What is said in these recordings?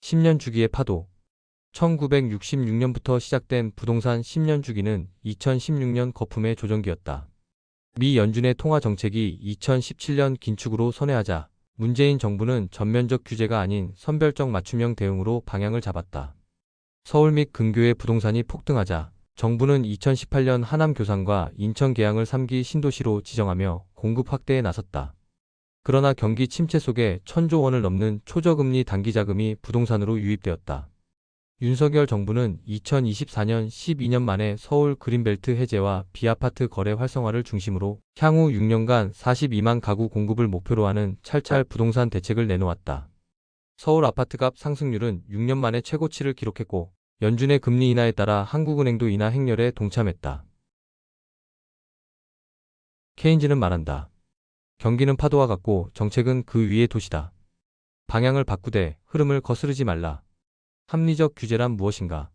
10년 주기의 파도. 1966년부터 시작된 부동산 10년 주기는 2016년 거품의 조정기였다. 미 연준의 통화 정책이 2017년 긴축으로 선회하자 문재인 정부는 전면적 규제가 아닌 선별적 맞춤형 대응으로 방향을 잡았다. 서울 및 근교의 부동산이 폭등하자 정부는 2018년 하남 교산과 인천 계양을 3기 신도시로 지정하며 공급 확대에 나섰다. 그러나 경기 침체 속에 1,000조 원을 넘는 초저금리 단기자금이 부동산으로 유입되었다. 윤석열 정부는 2024년 12년 만에 서울 그린벨트 해제와 비아파트 거래 활성화를 중심으로 향후 6년간 42만 가구 공급을 목표로 하는 찰찰 부동산 대책을 내놓았다. 서울 아파트값 상승률은 6년 만에 최고치를 기록했고 연준의 금리 인하에 따라 한국은행도 인하 행렬에 동참했다. 케인즈는 말한다. 경기는 파도와 같고 정책은 그 위의 도시다. 방향을 바꾸되 흐름을 거스르지 말라. 합리적 규제란 무엇인가?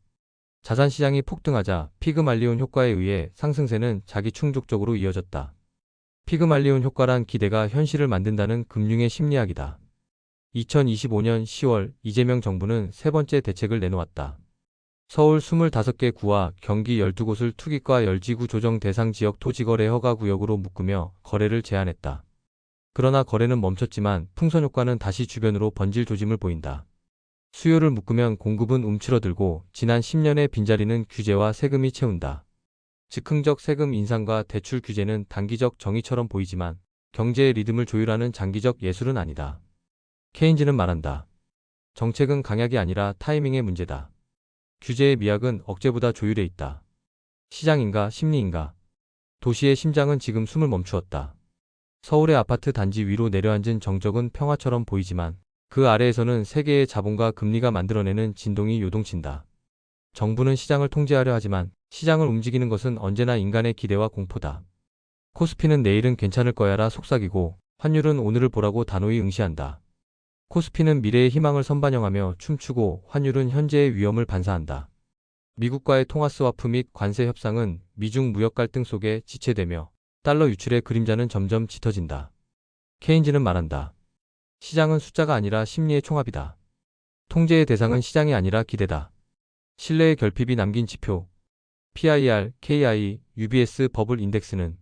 자산시장이 폭등하자 피그말리온 효과에 의해 상승세는 자기 충족적으로 이어졌다. 피그말리온 효과란 기대가 현실을 만든다는 금융의 심리학이다. 2025년 10월 이재명 정부는 세 번째 대책을 내놓았다. 서울 25개 구와 경기 12곳을 투기과 열지구 조정 대상 지역 토지거래 허가 구역으로 묶으며 거래를 제한했다. 그러나 거래는 멈췄지만 풍선 효과는 다시 주변으로 번질 조짐을 보인다. 수요를 묶으면 공급은 움츠러들고 지난 10년의 빈자리는 규제와 세금이 채운다. 즉흥적 세금 인상과 대출 규제는 단기적 정의처럼 보이지만 경제의 리듬을 조율하는 장기적 예술은 아니다. 케인즈는 말한다. 정책은 강약이 아니라 타이밍의 문제다. 규제의 미학은 억제보다 조율에 있다. 시장인가 심리인가? 도시의 심장은 지금 숨을 멈추었다. 서울의 아파트 단지 위로 내려앉은 정적은 평화처럼 보이지만 그 아래에서는 세계의 자본과 금리가 만들어내는 진동이 요동친다. 정부는 시장을 통제하려 하지만 시장을 움직이는 것은 언제나 인간의 기대와 공포다. 코스피는 내일은 괜찮을 거야라 속삭이고 환율은 오늘을 보라고 단호히 응시한다. 코스피는 미래의 희망을 선반영하며 춤추고 환율은 현재의 위험을 반사한다. 미국과의 통화스와프 및 관세 협상은 미중 무역 갈등 속에 지체되며 달러 유출의 그림자는 점점 짙어진다. 케인즈는 말한다. 시장은 숫자가 아니라 심리의 총합이다. 통제의 대상은 시장이 아니라 기대다. 신뢰의 결핍이 남긴 지표, PIR, KI, UBS 버블 인덱스는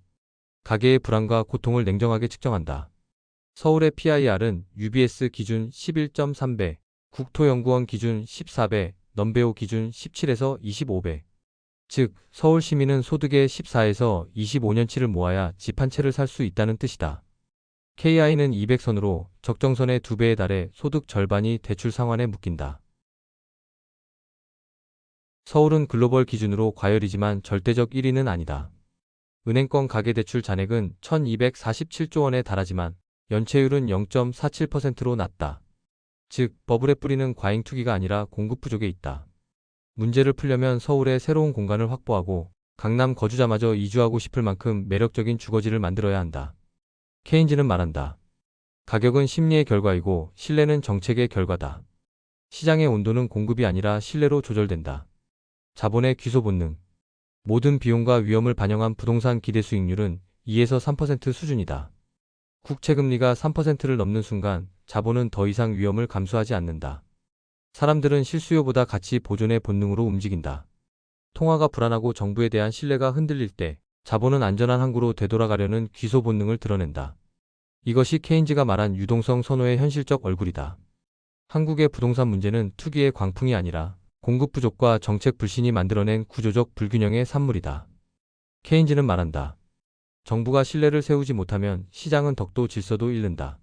가계의 불안과 고통을 냉정하게 측정한다. 서울의 PIR은 UBS 기준 11.3배, 국토연구원 기준 14배, 넘베오 기준 17에서 25배. 즉, 서울 시민은 소득의 14에서 25년치를 모아야 집 한 채를 살 수 있다는 뜻이다. KI는 200선으로 적정선의 2배에 달해 소득 절반이 대출 상환에 묶인다. 서울은 글로벌 기준으로 과열이지만 절대적 1위는 아니다. 은행권 가계대출 잔액은 1247조 원에 달하지만 연체율은 0.47%로 낮다. 즉, 버블의 뿌리는 과잉 투기가 아니라 공급 부족에 있다. 문제를 풀려면 서울에 새로운 공간을 확보하고 강남 거주자마저 이주하고 싶을 만큼 매력적인 주거지를 만들어야 한다. 케인즈는 말한다. 가격은 심리의 결과이고 신뢰는 정책의 결과다. 시장의 온도는 공급이 아니라 신뢰로 조절된다. 자본의 귀소 본능. 모든 비용과 위험을 반영한 부동산 기대 수익률은 2에서 3% 수준이다. 국채금리가 3%를 넘는 순간 자본은 더 이상 위험을 감수하지 않는다. 사람들은 실수요보다 가치 보존의 본능으로 움직인다. 통화가 불안하고 정부에 대한 신뢰가 흔들릴 때 자본은 안전한 항구로 되돌아가려는 귀소 본능을 드러낸다. 이것이 케인즈가 말한 유동성 선호의 현실적 얼굴이다. 한국의 부동산 문제는 투기의 광풍이 아니라 공급 부족과 정책 불신이 만들어낸 구조적 불균형의 산물이다. 케인즈는 말한다. 정부가 신뢰를 세우지 못하면 시장은 덕도 질서도 잃는다.